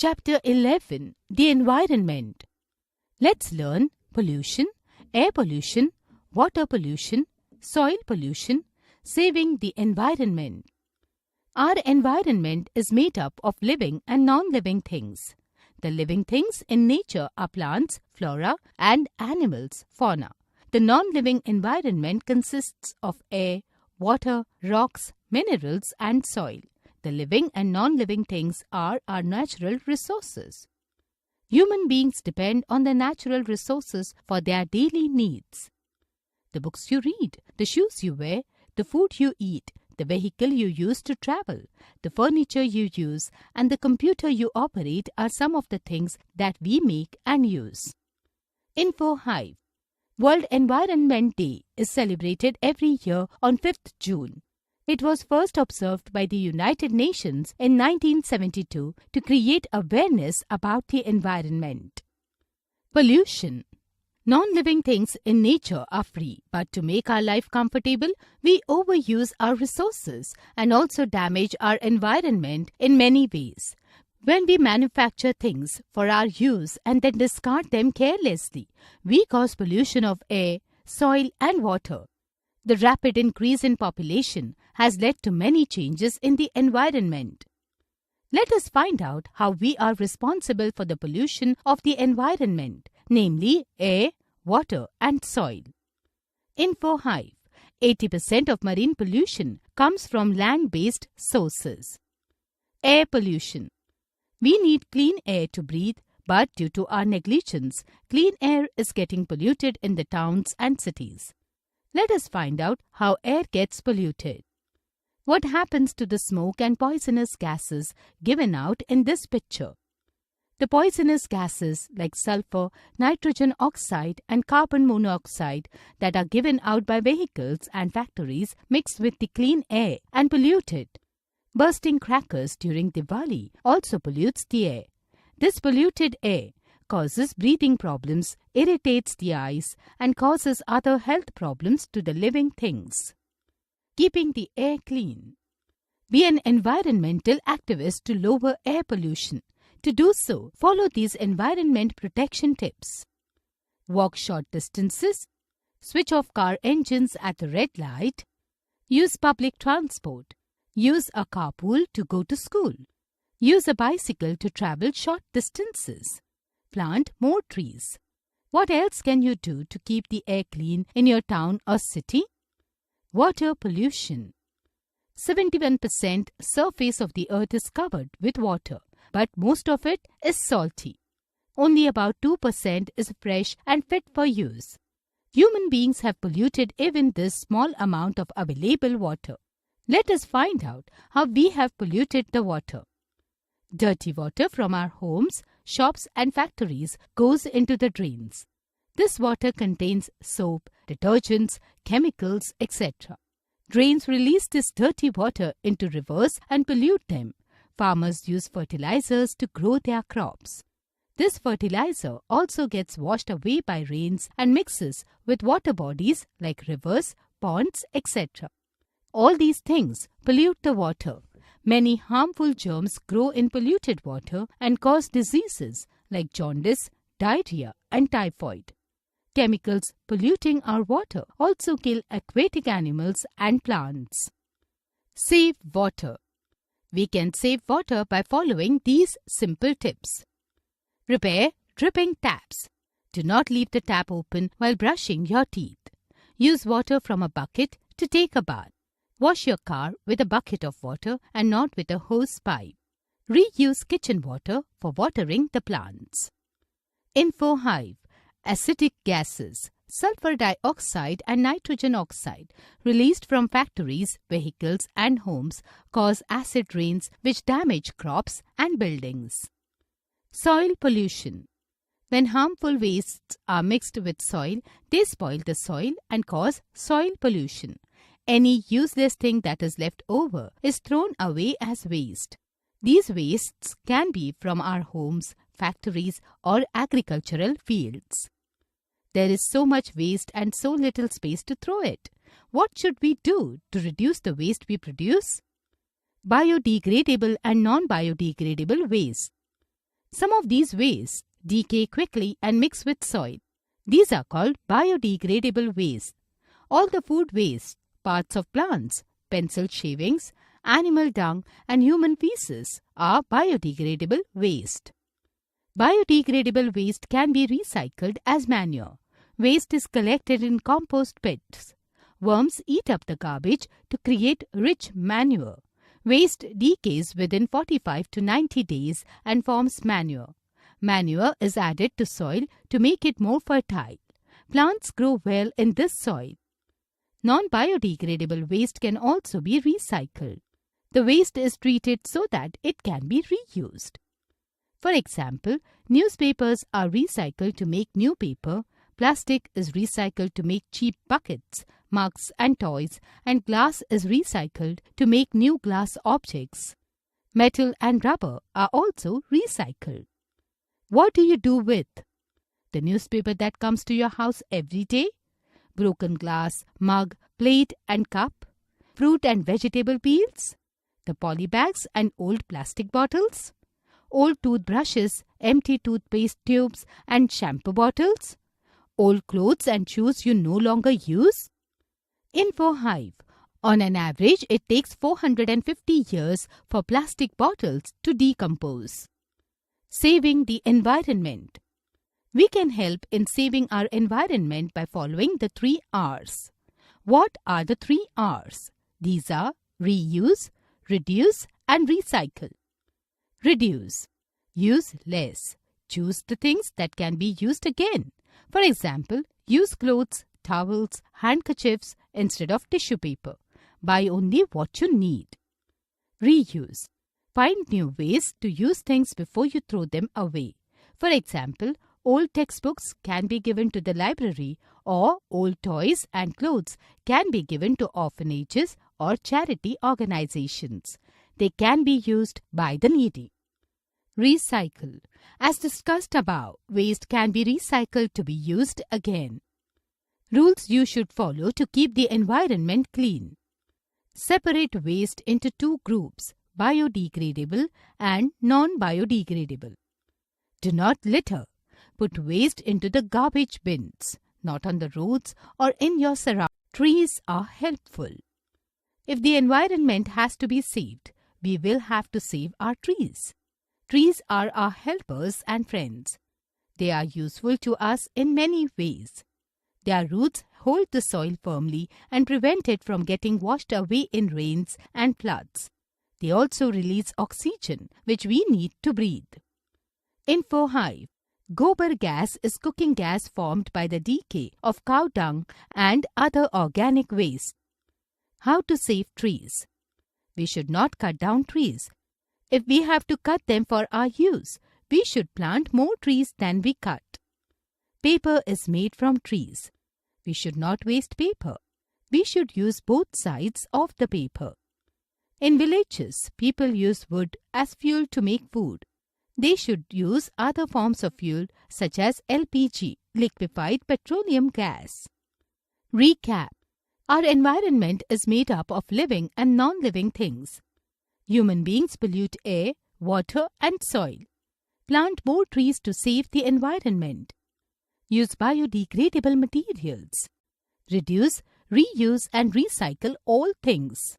Chapter 11. The Environment. Let's learn pollution, air pollution, water pollution, soil pollution, saving the environment. Our environment is made up of living and non-living things. The living things in nature are plants, flora, and animals, fauna. The non-living environment consists of air, water, rocks, minerals, and soil. The living and non-living things are our natural resources. Human beings depend on the natural resources for their daily needs. The books you read, the shoes you wear, the food you eat, the vehicle you use to travel, the furniture you use, and the computer you operate are some of the things that we make and use. Info Hive. World Environment Day is celebrated every year on 5th June. It was first observed by the United Nations in 1972 to create awareness about the environment. Pollution. Non-living things in nature are free, but to make our life comfortable, we overuse our resources and also damage our environment in many ways. When we manufacture things for our use and then discard them carelessly, we cause pollution of air, soil, and water. The rapid increase in population has led to many changes in the environment. Let us find out how we are responsible for the pollution of the environment, namely air, water, and soil. Info Hive. 80% of marine pollution comes from land-based sources. Air pollution. We need clean air to breathe, but due to our negligence, clean air is getting polluted in the towns and cities. Let us find out how air gets polluted. What happens to the smoke and poisonous gases given out in this picture? The poisonous gases like sulfur, nitrogen oxide, and carbon monoxide that are given out by vehicles and factories mix with the clean air and pollute it. Bursting crackers during Diwali also pollutes the air. This polluted air causes breathing problems, irritates the eyes, and causes other health problems to the living things. Keeping the air clean. Be an environmental activist to lower air pollution. To do so, follow these environment protection tips. Walk short distances. Switch off car engines at the red light. Use public transport. Use a carpool to go to school. Use a bicycle to travel short distances. Plant more trees. What else can you do to keep the air clean in your town or city? Water pollution. 71% surface of the earth is covered with water, but most of it is salty. Only about 2% is fresh and fit for use. Human beings have polluted even this small amount of available water. Let us find out how we have polluted the water. Dirty water from our homes, shops, and factories goes into the drains. This water contains soap, detergents, chemicals, etc. Drains release this dirty water into rivers and pollute them. Farmers use fertilizers to grow their crops. This fertilizer also gets washed away by rains and mixes with water bodies like rivers, ponds, etc. All these things pollute the water. Many harmful germs grow in polluted water and cause diseases like jaundice, diarrhea, and typhoid. Chemicals polluting our water also kill aquatic animals and plants. Save water. We can save water by following these simple tips. Repair dripping taps. Do not leave the tap open while brushing your teeth. Use water from a bucket to take a bath. Wash your car with a bucket of water and not with a hose pipe. Reuse kitchen water for watering the plants. Info Hive. Acidic gases, sulfur dioxide and nitrogen oxide released from factories, vehicles and homes cause acid rains which damage crops and buildings. Soil pollution. When harmful wastes are mixed with soil, they spoil the soil and cause soil pollution. Any useless thing that is left over is thrown away as waste. These wastes can be from our homes, factories, or agricultural fields. There is so much waste and so little space to throw it. What should we do to reduce the waste we produce? Biodegradable and non-biodegradable waste. Some of these wastes decay quickly and mix with soil. These are called biodegradable waste. All the food waste, parts of plants, pencil shavings, animal dung and human feces are biodegradable waste. Biodegradable waste can be recycled as manure. Waste is collected in compost pits. Worms eat up the garbage to create rich manure. Waste decays within 45 to 90 days and forms manure. Manure is added to soil to make it more fertile. Plants grow well in this soil. Non-biodegradable waste can also be recycled. The waste is treated so that it can be reused. For example, newspapers are recycled to make new paper, plastic is recycled to make cheap buckets, mugs and toys, and glass is recycled to make new glass objects. Metal and rubber are also recycled. What do you do with the newspaper that comes to your house every day? Broken glass, mug, plate and cup? Fruit and vegetable peels? The poly bags and old plastic bottles? Old toothbrushes, empty toothpaste tubes and shampoo bottles? Old clothes and shoes you no longer use? InfoHive. On an average, it takes 450 years for plastic bottles to decompose. Saving the environment. We can help in saving our environment by following the 3 R's. What are the 3 R's? These are reuse, reduce and recycle. Reduce. Use less. Choose the things that can be used again. For example, use clothes, towels, handkerchiefs instead of tissue paper. Buy only what you need. Reuse. Find new ways to use things before you throw them away. For example, old textbooks can be given to the library, or old toys and clothes can be given to orphanages or charity organizations. They can be used by the needy. Recycle. As discussed above, waste can be recycled to be used again. Rules you should follow to keep the environment clean. Separate waste into 2 groups, biodegradable and non-biodegradable. Do not litter. Put waste into the garbage bins, not on the roads or in your surroundings. Trees are helpful. If the environment has to be saved, we will have to save our trees. Trees are our helpers and friends. They are useful to us in many ways. Their roots hold the soil firmly and prevent it from getting washed away in rains and floods. They also release oxygen, which we need to breathe. InfoHive. Gobar gas is cooking gas formed by the decay of cow dung and other organic waste. How to save trees? We should not cut down trees. If we have to cut them for our use, we should plant more trees than we cut. Paper is made from trees. We should not waste paper. We should use both sides of the paper. In villages, people use wood as fuel to make food. They should use other forms of fuel such as LPG, liquefied petroleum gas. Recap. Our environment is made up of living and non-living things. Human beings pollute air, water and soil. Plant more trees to save the environment. Use biodegradable materials. Reduce, reuse and recycle all things.